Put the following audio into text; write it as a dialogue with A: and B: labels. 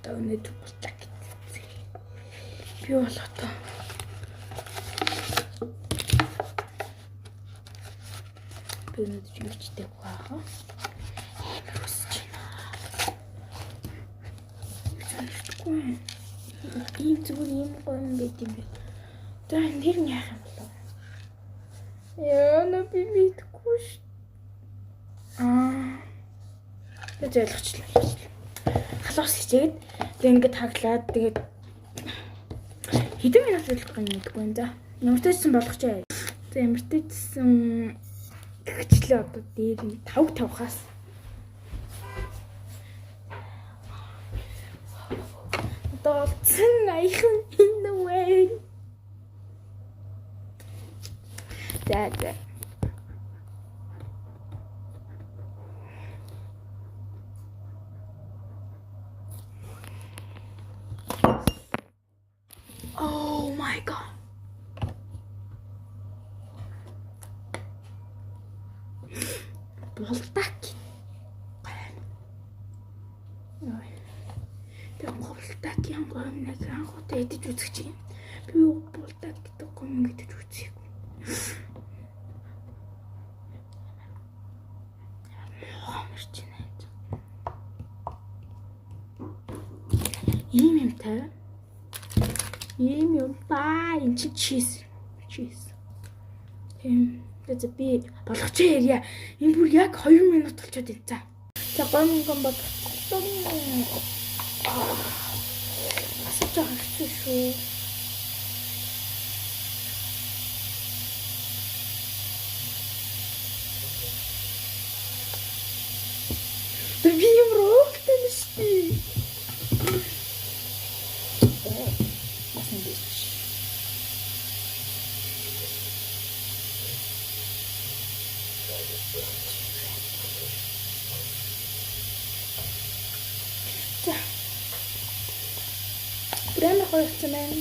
A: одоо өнөдөр болчих гэсэн. Би бол одоо өнөдөр юу ч дээг баха. Амар өсөж байна. Ийм зүгээр ийм гоё юм байт юм бэ. За нэр нь яах юм бол? Яна би мэдгүй ш. Тэг ойлгочлаа. Халуус хичээд тэг ингээд хаглаад тэгээд хэдэн минут болох юм мэдгүй юм за. Ямар ч байсан болгоч. За ямар ч байсан тэгчлээ одоо дээр нь 5-5-аас. Одоо цэн аяхан инвэн. За. Oh my god. Болтак. Тэг болтак юм нэг анхуд эдэж үзэх чинь. Би болтак гэдэг юм гэдэж үзье. Ийм юм та. Ийм юм ба энэ чи чиз. Тэгээд би болгоч ярья. Энэ бүр яг 2 минут болчиход байна. За гомгон бодсон. Асууж байгаа хэвчээ шүү. Би юм рогтэн шти. Прямо хочется мен